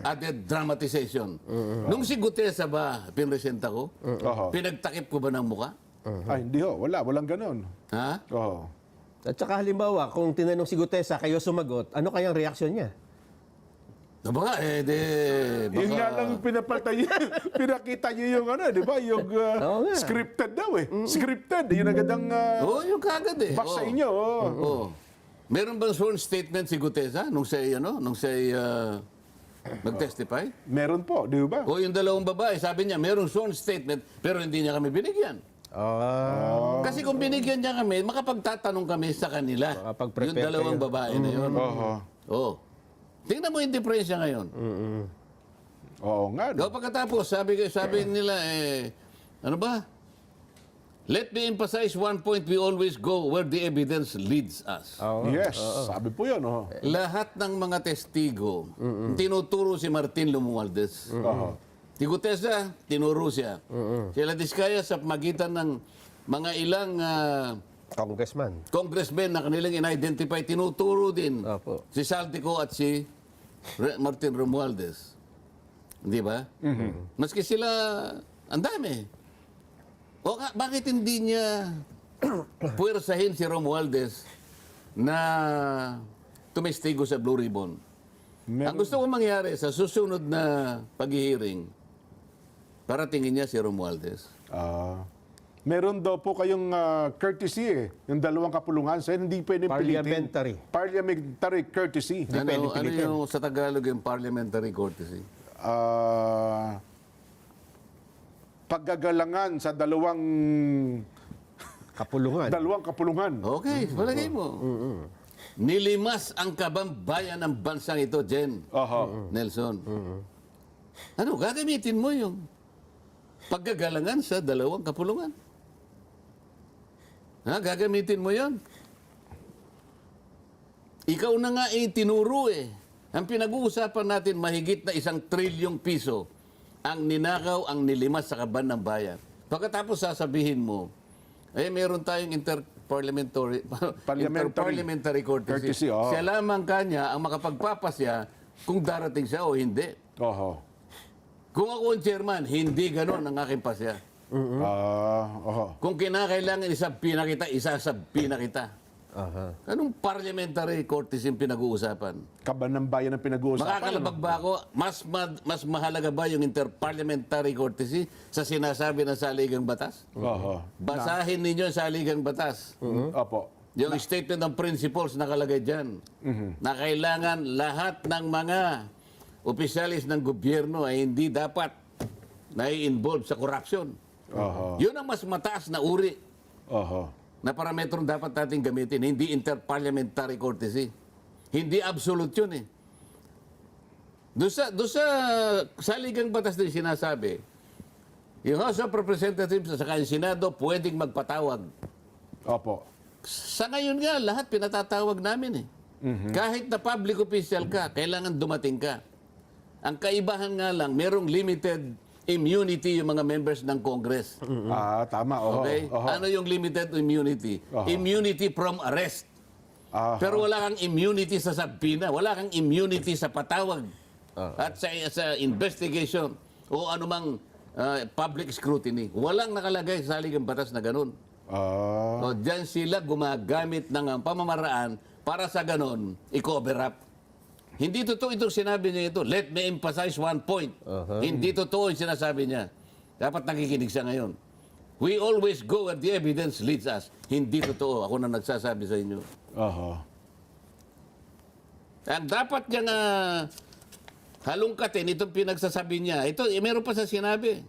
added dramatization. Nung si Gutesa ba, pinresenta ko? Oho. Pinagtakip ko ba ng mukha? Ay, hindi ho. Walang ganon. Ha? Oho. At saka halimbawa, kung tinanong si Gutesa, kayo sumagot, ano kayang reaksyon niya? Baka, Yun nga lang pinapalta niyo, pinakita niyo yung di ba? Yung Oo nga. scripted daw eh. Scripted. Yun agad ang Oo, yung kagad eh. box sa Oo. inyo. Oh. Oo. Meron bang sworn statement si Gutesa nung siya, mag-testify? Meron po, di ba? O yung dalawang babae, sabi niya, meron sworn statement, pero hindi niya kami binigyan. Kasi kung binigyan niya kami, makapagtatanong kami sa kanila. Makapag-prepare Yung dalawang kayo. babae na yun. Oho. Oo. Tingnan mo yung diferensya ngayon. Oo nga. No? O pagkatapos, sabi nila, ano ba? Let me emphasize one point, we always go where the evidence leads us. Yes, sabi po yun. Oh. Lahat ng mga testigo, tinuturo si Martin Romualdez. Oho. Si Gutesa, tinuro siya. Sila Diskaya sa magitan ng mga ilang congressmen na kanilang in-identify, tinuturo din Opo. si Saltico at si Martin Romualdez. Di ba? Maski sila, ang dami. O bakit hindi niya puwersahin si Romualdez na tumestigo sa Blue Ribbon? Ang gusto ko mangyari sa susunod na paghihiring, paratingin niya si Romualdez. Meron daw po kayong courtesy yung dalawang kapulungan. So, hindi pwedeng pilitin. Parliamentary courtesy. Ano yung sa Tagalog yung parliamentary courtesy? Paggagalangan sa dalawang kapulungan. Okay, palagay mo. Nilimas ang kabambayan ng bansang ito, Jen. Nelson. Ano, gagamitin mo yung paggagalangan sa dalawang kapulungan? Ha, gagamitin mo yon? Ikaw na nga tinuro eh. Ang pinag-uusapan natin, mahigit na 1 trilyong piso ang ninakaw, ang nilimas sa kaban ng bayan. Pagkatapos sasabihin mo, meron tayong interparliamentary courtesy. Siya lamang kanya ang makapagpapasya kung darating siya o hindi. Oho. Kung ako ang chairman, hindi ganon ang aking pasya. Kung kinakailangan isasabi na kita. Anong parliamentary courtesy yung pinag-uusapan? Kaban ng bayan ang pinag-uusapan. Makakalabag ba ako? Mas mahalaga ba yung interparliamentary courtesy sa sinasabi ng saligang batas? Basahin ninyo ang saligang batas. Opo. Yung statement ng principles nakalagay dyan. Na kailangan lahat ng mga opisyalis ng gobyerno ay hindi dapat nai-involve sa corruption. Oho. Yun ang mas mataas na uri Oho. na parametrong dapat natin gamitin, hindi interparliamentary courtesy. Hindi absolute yun eh. Doon sa saligang batas din sinasabi, yung House of Representatives at saka yung Senado pwedeng magpatawag. Opo. Sa ngayon nga, lahat pinatatawag namin eh. Kahit na public official ka, kailangan dumating ka. Ang kaibahan nga lang, merong limited immunity yung mga members ng Congress. Tama. Oho. Okay? Oho. Ano yung limited immunity? Oho. Immunity from arrest. Aha. Pero wala kang immunity sa sabina, wala kang immunity sa patawag at sa investigation o anumang public scrutiny. Walang nakalagay sa saligang batas na ganun. So, diyan sila gumagamit ng pamamaraan para sa ganun, i-cover up. Hindi totoo itong sinabi niya ito. Let me emphasize one point. Hindi totoo yung sinasabi niya. Dapat nakikinig siya ngayon. We always go where the evidence leads us. Hindi totoo. Ako na nagsasabi sa inyo. Oho. Ang dapat niyang halongkatin itong pinagsasabi niya. Ito, meron pa sa sinabi.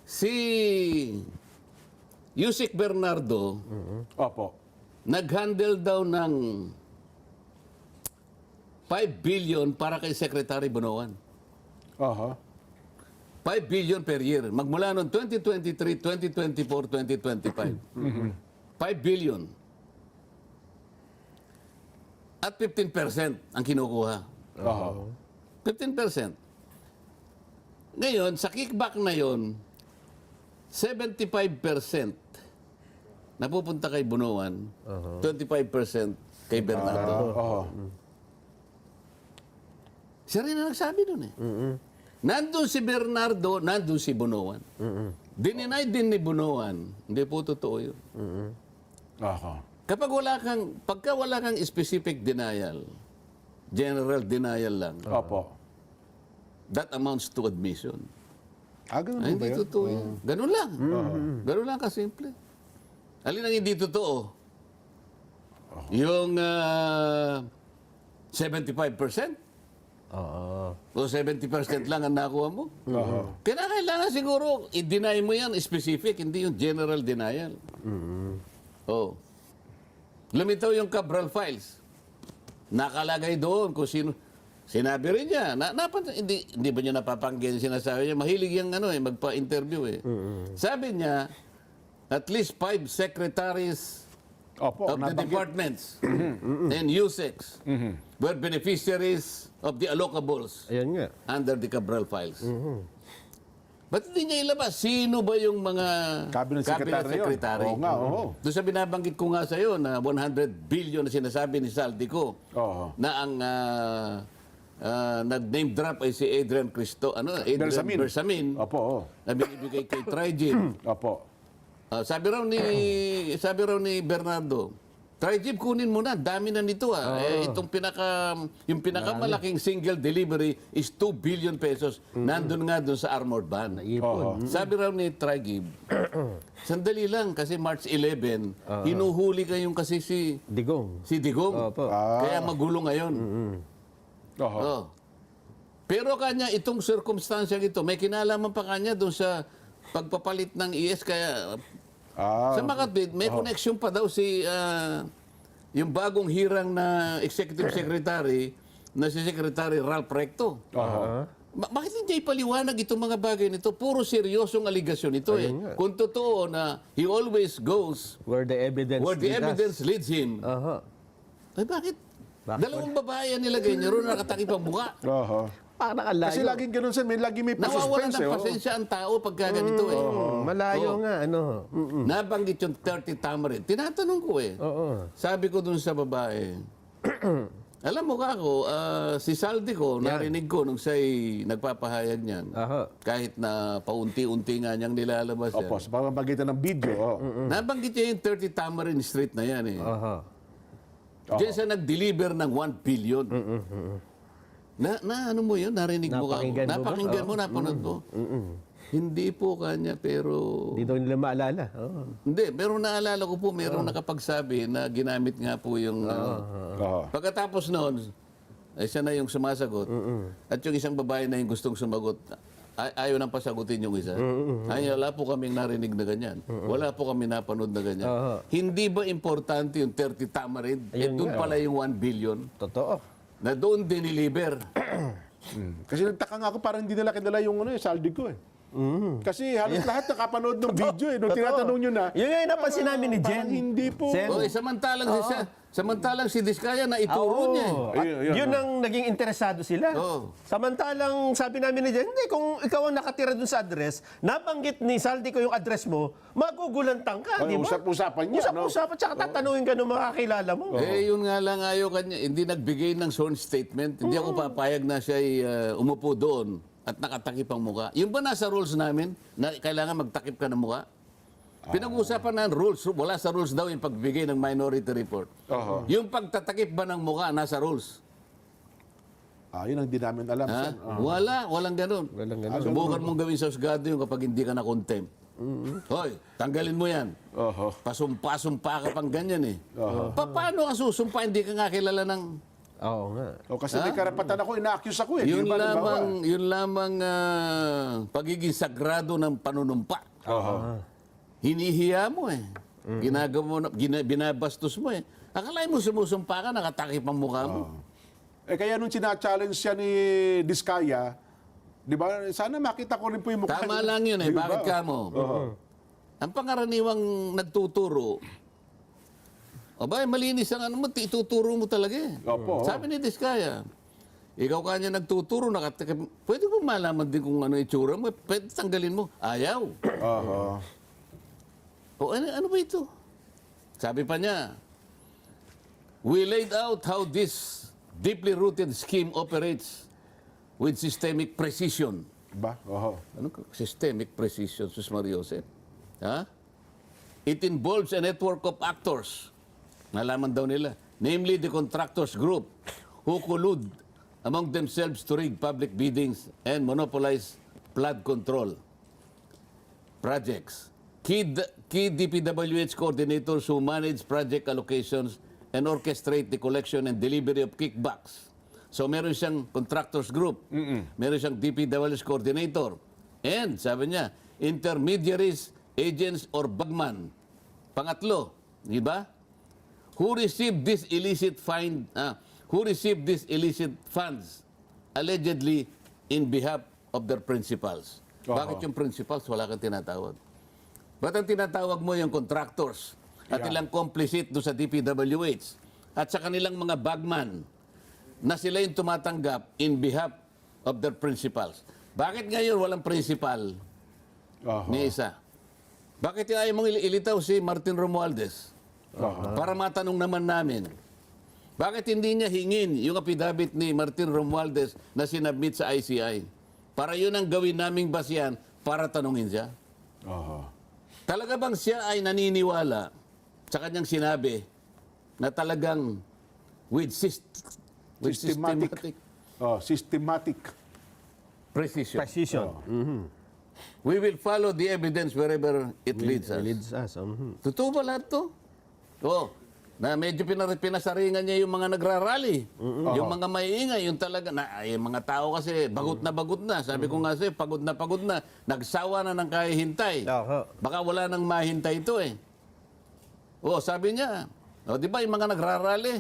Si Yusek Bernardo, Opo. nag-handle daw ng 5 billion para kay Secretary Bonoan. Oho. 5 billion per year. Magmula noong 2023, 2024, 2025. 5 billion. At 15% ang kinukuha. Oho. 15%. Ngayon, sa kickback na yon, 75% napupunta kay Bunuan, 25% kay Bernardo. Oho. Siya rin ang nagsabi nun eh. Nandun si Bernardo, nandun si Bunuan. Dininay din ni Bunuan. Hindi po totoo yun. Oho. Pagka wala kang specific denial, general denial lang, Opo. that amounts to admission. Ganun Ay, ba hindi yun? totoo yun. Ganun lang. Ganun lang kasimple. Alin ang hindi totoo? Yung 75%? O 70% lang ang nakuha mo? Kailangan siguro i-deny mo yan specific, hindi yung general denial. Oh. Lumitaw yung Cabral files. Nakalagay doon kung sino. Sinabi rin niya. Hindi ba niya napapangkin sinasabi niya? Mahilig yung magpa-interview eh. Sabi niya, at least 5 secretaries Opo. of the departments and USECs were beneficiaries of the allocables Ayan nga. under the Cabral files. Ba't hindi niya ilabas? Sino ba yung mga Cabinet secretary yun? secretary? Oo nga, oo. Doon sa binabanggit ko nga sa iyo na 100 billion na sinasabi ni Saldico Oo. na ang nag-name drop ay si Adrian Bersamin. Bersamin Opo. Oo. na binibigay kay Trigib. Opo. Sabi raw ni Bernardo, Trigib kunin mo na, dami na nito yung pinakamalaking single delivery is 2 billion pesos. Nandun nga doon sa armored van. Oho. Sabi raw ni Trigib, sandali lang kasi March 11, hinuhuli kayong kasi si Digong. Digong. Opo. Kaya magulo ngayon. Oho. Oh. Pero kanya itong circumstansya ito, may kinalaman pa kanya doon sa pagpapalit ng ES kaya sa Makati, may connection pa daw si yung bagong hirang na executive secretary na si Secretary Ralph Recto. Bakit hindi ipaliwanag itong mga bagay nito? Puro seryosong aligasyon ito eh. Kung totoo na he always goes Where the evidence leads him. Ay bakit? Dalawang babae ang nilagay niya ron nakatakip ang mukha. Oho. Parang nakalayo. Kasi laging ganun sir, lagi may Nawawalan pa-suspense. ng pasensya ang tao pagka ganito eh. Malayo nga, Nabanggit yung 30 tamarin. Tinatanong ko eh. Sabi ko dun sa babae, alam mo ka ako, si Saldico, narinig ko nung siya'y nagpapahayag niyan. Kahit na paunti-unti nga niyang nilalabas yan. Opo, sa pamamagitan ng video. Nabanggit niya yung 30 Tamarin Street na yan eh. Diyan siya nag-deliver ng 1 billion. Ano mo yun? Narinig mo ka ako? Napakinggan mo ba? Napakinggan mo, napanood mo. Hindi po kanya, pero... Hindi daw nila maalala. Oo. Hindi, pero naalala ko po, merong nakapagsabi na ginamit nga po yung... Oo. Pagkatapos noon, ay siya na yung sumasagot. At yung isang babae na yung gustong sumagot, ayaw nang pasagutin yung isa. Ay, wala po kaming narinig na ganyan. Wala po kami napanood na ganyan. Hindi ba importante yung 30 Tamarind? Doon pala yung 1 billion Totoo. na doon diniliber. Kasi nagtaka nga ako, parang hindi nila kinala yung saldi ko eh. Kasi halos lahat nakapanood ng video eh. Nung tinatanong nyo na, Yun nga yung napansin namin ni Jen. parang hindi po. Sen. O, samantalang si Diskaya na ituro niya. Oo. At Ayun, yun ang naging interesado sila. Oo. Samantalang sabi namin ni Jen, hindi, kung ikaw ang nakatira dun sa address, nabanggit ni Saldi ko yung address mo, magugulantang ka, Ay, di ba? usap-usapan niya, no? Usap-usapan, tsaka tatanungin ka ng mga kakilala mo. Yun nga lang ayaw kanya. Hindi nagbigay ng sworn statement. Hindi ako papayag na siya umupo doon at nakatakip ang muka. Yung ba nasa rules namin na kailangan magtakip ka ng muka? Pinag-uusapan na rules. Wala sa rules daw yung pagbigay ng minority report. Yung pagtatakip ba ng muka nasa rules? Yun ang di namin alam. Ha? Sen. Walang ganun. Subukan mong gawin sa husgado yung kapag hindi ka na contempt. Hoy, tanggalin mo yan. Pasumpa-sumpa ka pang ganyan eh. Paano ka susumpa? Hindi ka nga kilala ng... Oo nga. O kasi may karapatan ako, ina-accuse ako eh. Yun Di ba, halimbawa? lamang pagiging sagrado ng panunumpa. Hinihiya mo eh. Ginagawa mo, binabastos mo eh. Akalain mo sumusumpa ka, nakatakip ang mukha mo. Kaya nung sina-challenge siya ni Diskaya, di ba, sana makita ko rin po yung mukha. Tama lang yun eh. Di ba? Bakit ka mo? Ang pangaraniwang nagtuturo, malinis ang ano mo, ituturo mo talaga eh. Opo. Sabi ni Diskaya, ikaw kanya nagtuturo, pwede mo malaman din kung ano itsura mo, pwede tanggalin mo. Ayaw. Ano ba ito? Sabi pa niya, we laid out how this deeply rooted scheme operates with systemic precision. Ba? Ano ka? Systemic precision, Sus Mariose. Ha? It involves a network of actors. Nalaman daw nila. Namely, the contractors group who collude among themselves to rig public biddings and monopolize flood control projects. Key DPWH coordinators who manage project allocations and orchestrate the collection and delivery of kickbacks. So meron siyang contractors group, meron siyang DPWH coordinator, and sabi niya, intermediaries, agents, or bagman. Pangatlo, di ba? Who received this illicit funds allegedly in behalf of their principals. Bakit yung principals wala kang tinatawag? Ba't ang tinatawag mo yung contractors at ilang complicit do sa DPWH at sa kanilang mga bagman na sila yung tumatanggap in behalf of their principals? Bakit ngayon walang principal ni isa? Bakit ayaw mong ilitaw si Martin Romualdez? Para matanong naman namin, bakit hindi niya hingin yung affidavit ni Martin Romualdez na sinabmit sa ICI? Para yun ang gawin naming basyan para tanungin siya. Talaga bang siya ay naniniwala sa kanyang sinabi na talagang with systematic Systematic. precision? Precision. We will follow the evidence wherever it leads us. Leads us. Totoo ba lahat to? Na medyo pinasaringan niya yung mga nagrarally. Yung mga maiingay, yung talaga, yung mga tao kasi bagot na. Sabi ko nga sa'yo, pagod na. Nagsawa na ng kahihintay. Baka wala nang mahintay ito eh. Sabi niya, di ba yung mga nagrarally?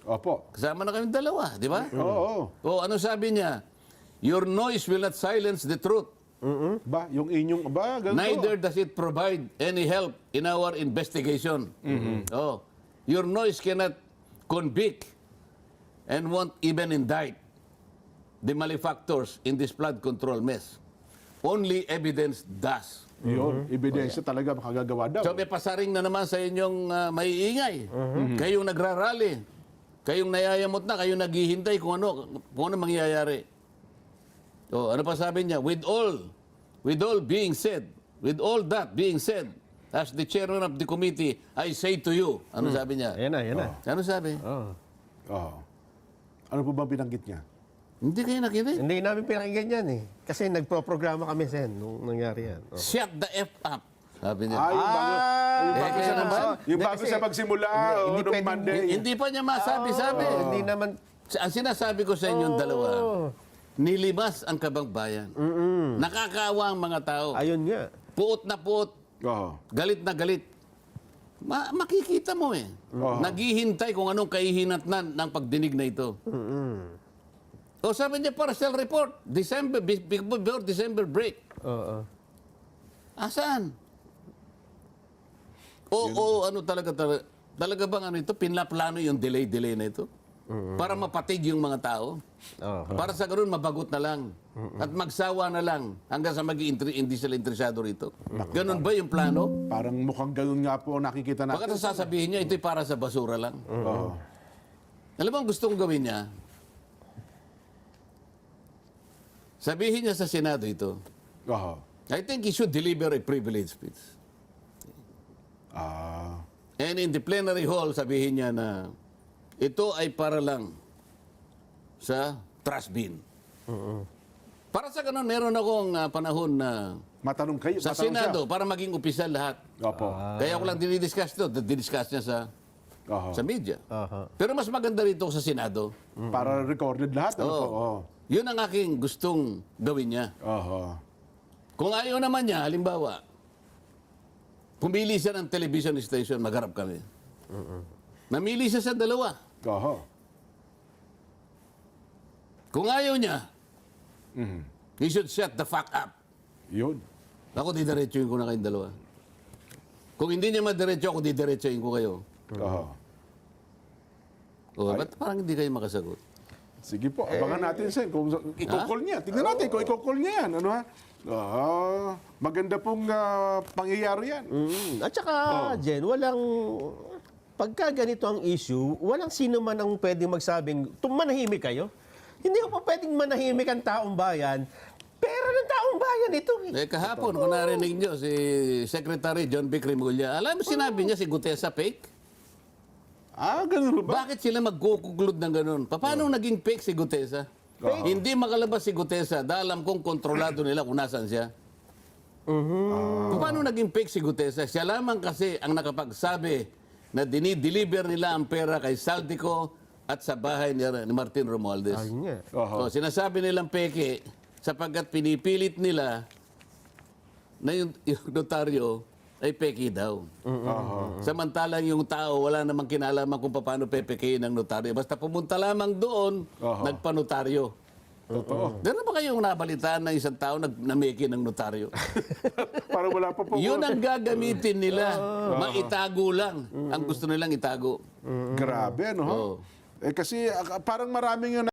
Opo. Kasama na kami dalawa, di ba? Ano sabi niya? Your noise will not silence the truth. Ba, yung inyong, ganito. Neither does it provide any help in our investigation. Your noise cannot convict and won't even indict the malefactors in this flood control mess. Only evidence does. Yun, ebidensya talaga makagagawa daw. So may pasaring na naman sa inyong maiingay. Kayong nagrarally. Kayong nayayamot na, kayong naghihintay kung ano mangyayari. Ano pa sabi niya? With all that being said, as the chairman of the committee, I say to you, ano sabi niya? Yan na. Ano sabi? Ano po bang binanggit niya? Hindi kayo nakinig. Hindi namin pinakinggan yan eh. Kasi nagpro-programa kami, Sen, nung nangyari yan. Oh. Shut the F up. Sabi niya. Yung bago, kaya siya naman. yung bago Hindi, siya kasi- magsimula, hindi nung pwedeng- Monday. Hindi pa niya masabi, sabi. Hindi naman... Ang sinasabi ko sa inyong dalawa, nilimas ang kabangbayan. Nakakaawa ang mga tao. Ayun nga. Puot na puot, Oo. galit na galit. Makikita mo eh. Naghihintay kung anong kahihinatnan ng pagdinig na ito. O sabi niya, partial report, before December break. Oo. Asaan? O ano talaga bang ano ito, pinlaplano yung delay na ito? Para mapatig yung mga tao? Oo. Para sa ganoon, mabagot na lang. At magsawa na lang hanggang sa hindi sila interesado rito. Ganun ba yung plano? Parang mukhang ganun nga po ang nakikita natin. Baka sasabihin niya, ito'y para sa basura lang. Oo. Alam mo ang gustong gawin niya? Sabihin niya sa Senado ito, Oo. I think he should deliver a privilege speech. Ah. And in the plenary hall, sabihin niya na ito ay para lang sa trash bin. Para sa ganun, meron akong panahon na Matanong kayo. sa matanong Senado para maging opisyal lahat. Siya. Opo. Kaya ako lang dinidiscuss ito. Didiscuss niya Oo. sa media. Aha. Pero mas maganda rito sa Senado. Para recorded lahat. Ano po? Oo. Oo. Yun ang aking gustong gawin niya. Oo. Kung ayaw naman niya, halimbawa, pumili siya ng television station, magharap kami. Namili siya sa dalawa. Oo. Kung ayaw niya, he should shut the fuck up. Yun. Ako didiretsuhin ko na kayong dalawa. Kung hindi niya madiretso, ako didiretsuhin ko kayo. Oo. O, ba't parang hindi kayo makasagot? Sige po, abangan natin, Sen. Kung i-call niya. Tingnan natin kung i-call niya yan. Ano ha? Maganda pong pangyayari yan. At saka, Jen, pagka ganito ang issue, walang sino man ang pwedeng magsabing, manahimik kayo. Hindi ko pa pwedeng manahimik ang taong bayan. Pera ng taong bayan ito. Kahapon, kung narinig niyo, si Secretary John B. Cremulya, alam mo sinabi niya si Gutesa fake? Ganun ba? Bakit sila magkukuglod ng ganun? Paano naging fake si Gutesa? Hindi makalabas si Gutesa dahil alam kong kontrolado nila kung nasan siya. Paano naging fake si Gutesa? Siya lamang kasi ang nakapagsabi na dinideliver nila ang pera kay Saldico at sa bahay ni Martin Romualdez. Ayun nga. So, sinasabi nilang peke sapagkat pinipilit nila na yung notaryo ay peke daw. Samantalang yung tao, wala namang kinalaman kung paano pepekein ng notaryo. Basta pumunta lamang doon, nagpanotaryo. Totoo. Meron ba kayong nabalitaan na isang tao nameke ng notaryo? Parang wala pa po. Yun ang gagamitin nila. Maitago lang. Ang gusto nilang itago. Grabe, ano? Oo. Kasi parang maraming yung